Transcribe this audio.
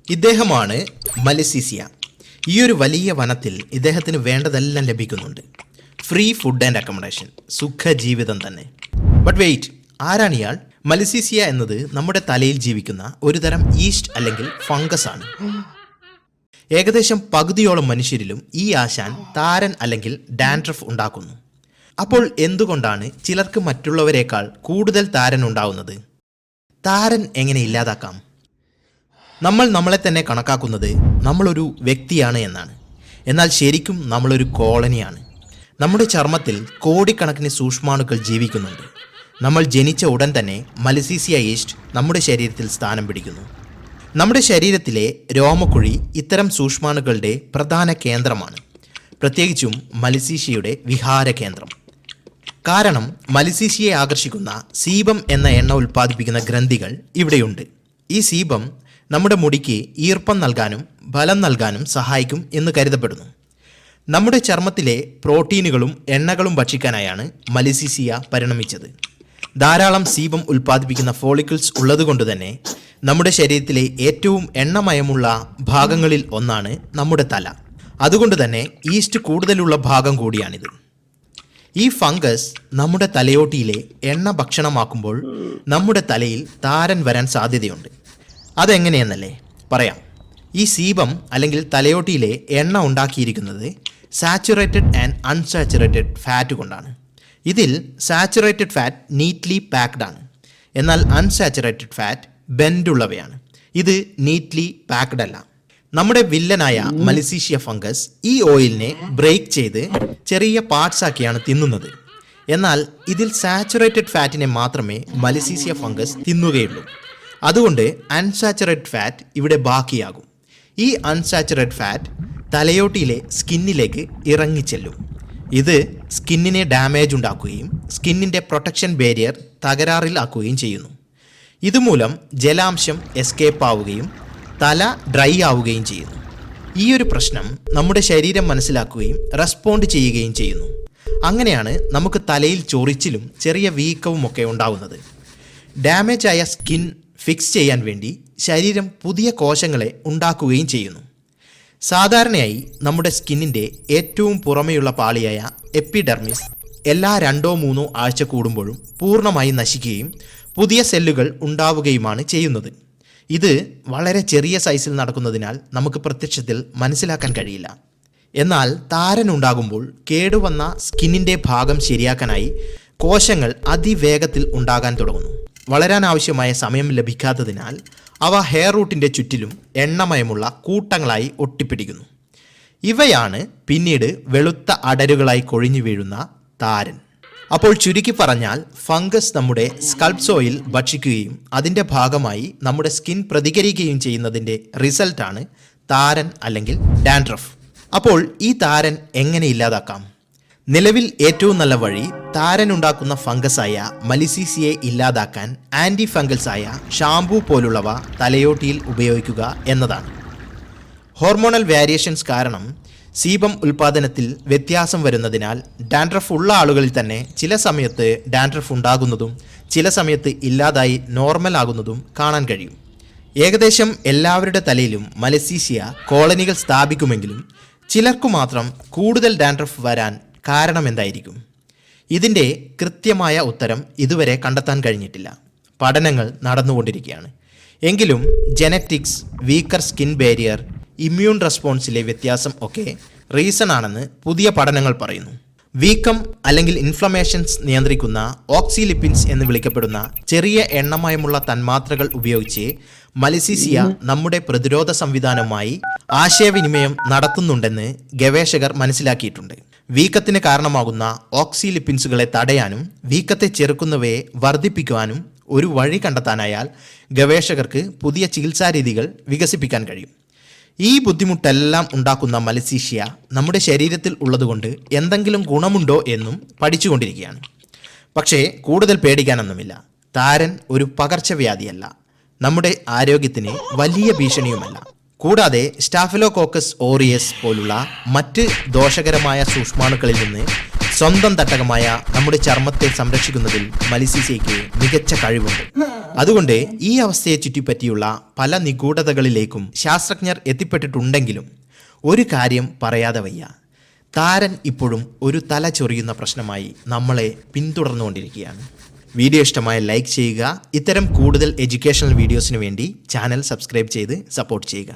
ഇദ്ദേഹമാണ് മലിസീസിയ. ഈ ഒരു വലിയ വനത്തിൽ ഇദ്ദേഹത്തിന് വേണ്ടതെല്ലാം ലഭിക്കുന്നുണ്ട്. ഫ്രീ ഫുഡ് ആൻഡ് അക്കോമഡേഷൻ, സുഖജീവിതം തന്നെ. ബട്ട് വെയിറ്റ്, ആരാണ് ഇയാൾ? മലിസീസിയ എന്നത് നമ്മുടെ തലയിൽ ജീവിക്കുന്ന ഒരു തരം ഈസ്റ്റ് അല്ലെങ്കിൽ ഫംഗസ് ആണ്. ഏകദേശം പകുതിയോളം മനുഷ്യരിലും ഈ ആശാൻ താരൻ അല്ലെങ്കിൽ ഡാൻഡ്രഫ് ഉണ്ടാക്കുന്നു. അപ്പോൾ എന്തുകൊണ്ടാണ് ചിലർക്ക് മറ്റുള്ളവരെക്കാൾ കൂടുതൽ താരൻ ഉണ്ടാവുന്നത്? താരൻ എങ്ങനെ ഇല്ലാതാക്കാം? നമ്മൾ നമ്മളെ തന്നെ കണക്കാക്കുന്നത് നമ്മളൊരു വ്യക്തിയാണ് എന്നാണ്. എന്നാൽ ശരിക്കും നമ്മളൊരു കോളനിയാണ്. നമ്മുടെ ചർമ്മത്തിൽ കോടിക്കണക്കിന് സൂക്ഷ്മാണുക്കൾ ജീവിക്കുന്നുണ്ട്. നമ്മൾ ജനിച്ച ഉടൻ തന്നെ മലിസീസിയ ഈസ്റ്റ് നമ്മുടെ ശരീരത്തിൽ സ്ഥാനം പിടിക്കുന്നു. നമ്മുടെ ശരീരത്തിലെ രോമക്കുഴി ഇത്തരം സൂക്ഷ്മാണുക്കളുടെ പ്രധാന കേന്ദ്രമാണ്, പ്രത്യേകിച്ചും മലിസീസിയയുടെ വിഹാര കേന്ദ്രം. കാരണം മലിസീസിയയെ ആകർഷിക്കുന്ന സീബം എന്ന എണ്ണ ഉൽപ്പാദിപ്പിക്കുന്ന ഗ്രന്ഥികൾ ഇവിടെയുണ്ട്. ഈ സീബം നമ്മുടെ മുടിക്ക് ഈർപ്പം നൽകാനും ബലം നൽകാനും സഹായിക്കും എന്ന് കരുതപ്പെടുന്നു. നമ്മുടെ ചർമ്മത്തിലെ പ്രോട്ടീനുകളും എണ്ണകളും ഭക്ഷിക്കാനായാണ് മലിസീസിയ പരിണമിച്ചത്. ധാരാളം സീബം ഉൽപ്പാദിപ്പിക്കുന്ന ഫോളിക്കിൾസ് ഉള്ളതുകൊണ്ട് തന്നെ നമ്മുടെ ശരീരത്തിലെ ഏറ്റവും എണ്ണമയമുള്ള ഭാഗങ്ങളിൽ ഒന്നാണ് നമ്മുടെ തല. അതുകൊണ്ട് തന്നെ ഈസ്റ്റ് കൂടുതലുള്ള ഭാഗം കൂടിയാണിത്. ഈ ഫംഗസ് നമ്മുടെ തലയോട്ടിയിലെ എണ്ണ ഭക്ഷണമാക്കുമ്പോൾ നമ്മുടെ തലയിൽ താരൻ വരാൻ സാധ്യതയുണ്ട്. അതെങ്ങനെയെന്നല്ലേ പറയാം. ഈ സീബം അല്ലെങ്കിൽ തലയോട്ടിയിലെ എണ്ണ ഉണ്ടാക്കിയിരിക്കുന്നത് സാച്ചുറേറ്റഡ് ആൻഡ് അൺസാച്ചുറേറ്റഡ് ഫാറ്റ് കൊണ്ടാണ്. ഇതിൽ സാച്ചുറേറ്റഡ് ഫാറ്റ് നീറ്റ്ലി പാക്ഡ് ആണ്, എന്നാൽ അൺസാച്ചുറേറ്റഡ് ഫാറ്റ് ബെൻഡുള്ളവയാണ്. ഇത് നീറ്റ്ലി പാക്ഡ് അല്ല. നമ്മുടെ വില്ലനായ മലിസീസിയ ഫംഗസ് ഈ ഓയിലിനെ ബ്രേക്ക് ചെയ്ത് ചെറിയ പാർട്സ് ആക്കിയാണ് തിന്നുന്നത്. എന്നാൽ ഇതിൽ സാച്ചുറേറ്റഡ് ഫാറ്റിനെ മാത്രമേ മലിസീസിയ ഫംഗസ് തിന്നുകയുള്ളൂ. അതുകൊണ്ട് അൺസാച്ചുറേറ്റഡ് ഫാറ്റ് ഇവിടെ ബാക്കിയാകും. ഈ അൺസാച്ചുറേറ്റഡ് ഫാറ്റ് തലയോട്ടിയിലെ സ്കിന്നിലേക്ക് ഇറങ്ങിച്ചെല്ലും. ഇത് സ്കിന്നിനെ ഡാമേജ് ഉണ്ടാക്കുകയും സ്കിന്നിൻ്റെ പ്രൊട്ടക്ഷൻ ബാരിയർ തകരാറിലാക്കുകയും ചെയ്യുന്നു. ഇതുമൂലം ജലാംശം എസ്കേപ്പ് ആവുകയും തല ഡ്രൈ ആവുകയും ചെയ്യുന്നു. ഈ ഒരു പ്രശ്നം നമ്മുടെ ശരീരം മനസ്സിലാക്കുകയും റെസ്പോണ്ട് ചെയ്യുകയും ചെയ്യുന്നു. അങ്ങനെയാണ് നമുക്ക് തലയിൽ ചൊറിച്ചിലും ചെറിയ വീക്കവും ഒക്കെ ഉണ്ടാകുന്നത്. ഡാമേജ് ആയ സ്കിൻ ഫിക്സ് ചെയ്യാൻ വേണ്ടി ശരീരം പുതിയ കോശങ്ങളെ ഉണ്ടാക്കുകയും ചെയ്യുന്നു. സാധാരണയായി നമ്മുടെ സ്കിന്നിൻ്റെ ഏറ്റവും പുറമെയുള്ള പാളിയായ എപ്പിഡെർമിസ് എല്ലാ 2-3 ആഴ്ച കൂടുമ്പോഴും പൂർണ്ണമായി നശിക്കുകയും പുതിയ സെല്ലുകൾ ഉണ്ടാവുകയുമാണ് ചെയ്യുന്നത്. ഇത് വളരെ ചെറിയ സൈസിൽ നടക്കുന്നതിനാൽ നമുക്ക് പ്രത്യക്ഷത്തിൽ മനസ്സിലാക്കാൻ കഴിയില്ല. എന്നാൽ താരൻ ഉണ്ടാകുമ്പോൾ കേടുവന്ന സ്കിന്നിൻ്റെ ഭാഗം ശരിയാക്കാനായി കോശങ്ങൾ അതിവേഗത്തിൽ ഉണ്ടാകാൻ തുടങ്ങുന്നു. വളരാൻ ആവശ്യമായ സമയം ലഭിക്കാത്തതിനാൽ അവ ഹെയർ റൂട്ടിൻ്റെ ചുറ്റിലും എണ്ണമയമുള്ള കൂട്ടങ്ങളായി ഒട്ടിപ്പിടിക്കുന്നു. ഇവയാണ് പിന്നീട് വെളുത്ത അടരുകളായി കൊഴിഞ്ഞു വീഴുന്ന താരൻ. അപ്പോൾ ചുരുക്കി പറഞ്ഞാൽ ഫംഗസ് നമ്മുടെ സ്കൾപ്റ്റ് ഓയിൽ ഭക്ഷിക്കുകയും അതിൻ്റെ ഭാഗമായി നമ്മുടെ സ്കിൻ പ്രതികരിക്കുകയും ചെയ്യുന്നതിൻ്റെ റിസൾട്ടാണ് താരൻ അല്ലെങ്കിൽ ഡാൻഡ്രഫ്. അപ്പോൾ ഈ താരൻ എങ്ങനെ ഇല്ലാതാക്കാം? നിലവിൽ ഏറ്റവും നല്ല വഴി താരൻ ഉണ്ടാക്കുന്ന ഫംഗസായ മലിസീസിയയെ ഇല്ലാതാക്കാൻ ആൻറ്റി ഫംഗൽസായ ഷാംപൂ പോലുള്ളവ തലയോട്ടിയിൽ ഉപയോഗിക്കുക എന്നതാണ്. ഹോർമോണൽ വേരിയേഷൻസ് കാരണം സീബം ഉൽപ്പാദനത്തിൽ വ്യത്യാസം വരുന്നതിനാൽ ഡാൻഡ്രഫ് ഉള്ള ആളുകളിൽ തന്നെ ചില സമയത്ത് ഡാൻഡ്രഫ് ഉണ്ടാകുന്നതും ചില സമയത്ത് ഇല്ലാതായി നോർമൽ ആകുന്നതും കാണാൻ കഴിയും. ഏകദേശം എല്ലാവരുടെ തലയിലും മലിസീസിയ കോളനികൾ സ്ഥാപിക്കുമെങ്കിലും ചിലർക്കു മാത്രം കൂടുതൽ ഡാൻഡ്രഫ് വരാൻ കാരണം എന്തായിരിക്കും? ഇതിൻ്റെ കൃത്യമായ ഉത്തരം ഇതുവരെ കണ്ടെത്താൻ കഴിഞ്ഞിട്ടില്ല. പഠനങ്ങൾ നടന്നുകൊണ്ടിരിക്കുകയാണ്. എങ്കിലും genetics, weaker skin barrier, immune റെസ്പോൺസിലെ വ്യത്യാസം ഒക്കെ റീസൺ ആണെന്ന് പുതിയ പഠനങ്ങൾ പറയുന്നു. വീക്കം അല്ലെങ്കിൽ ഇൻഫ്ലമേഷൻസ് നിയന്ത്രിക്കുന്ന ഓക്സിലിപ്പിൻസ് എന്ന് വിളിക്കപ്പെടുന്ന ചെറിയ എണ്ണമയമുള്ള തന്മാത്രകൾ ഉപയോഗിച്ച് മലിസീസിയ നമ്മുടെ പ്രതിരോധ സംവിധാനവുമായി ആശയവിനിമയം നടത്തുന്നുണ്ടെന്ന് ഗവേഷകർ മനസ്സിലാക്കിയിട്ടുണ്ട്. വീക്കത്തിന് കാരണമാകുന്ന ഓക്സിലിപ്പിൻസുകളെ തടയാനും വീക്കത്തെ ചെറുക്കുന്നവയെ വർദ്ധിപ്പിക്കുവാനും ഒരു വഴി കണ്ടെത്താനായാൽ ഗവേഷകർക്ക് പുതിയ ചികിത്സാരീതികൾ വികസിപ്പിക്കാൻ കഴിയും. ഈ ബുദ്ധിമുട്ടെല്ലാം ഉണ്ടാക്കുന്ന മലിസീസിയ നമ്മുടെ ശരീരത്തിൽ ഉള്ളതുകൊണ്ട് എന്തെങ്കിലും ഗുണമുണ്ടോ എന്നും പഠിച്ചുകൊണ്ടിരിക്കുകയാണ്. പക്ഷേ കൂടുതൽ പേടിക്കാനൊന്നുമില്ല. താരൻ ഒരു പകർച്ചവ്യാധിയല്ല, നമ്മുടെ ആരോഗ്യത്തിന് വലിയ ഭീഷണിയുമല്ല. കൂടാതെ സ്റ്റാഫിലോകോക്കസ് ഓറിയസ് പോലുള്ള മറ്റ് ദോഷകരമായ സൂക്ഷ്മാണുക്കളിൽ നിന്ന് സ്വന്തം തട്ടകമായ നമ്മുടെ ചർമ്മത്തെ സംരക്ഷിക്കുന്നതിൽ മലിസീസയ്ക്ക് മികച്ച കഴിവുണ്ട്. അതുകൊണ്ട് ഈ അവസ്ഥയെ ചുറ്റിപ്പറ്റിയുള്ള പല നിഗൂഢതകളിലേക്കും ശാസ്ത്രജ്ഞർ എത്തിപ്പെട്ടിട്ടുണ്ടെങ്കിലും ഒരു കാര്യം പറയാതെ വയ്യ, താരൻ ഇപ്പോഴും ഒരു തല ചൊറിയുന്ന പ്രശ്നമായി നമ്മളെ പിന്തുടർന്നുകൊണ്ടിരിക്കുകയാണ്. വീഡിയോ ഇഷ്ടമായ ലൈക്ക് ചെയ്യുക. ഇത്തരം കൂടുതൽ എഡ്യൂക്കേഷണൽ വീഡിയോസിന് വേണ്ടി ചാനൽ സബ്സ്ക്രൈബ് ചെയ്ത് സപ്പോർട്ട് ചെയ്യുക.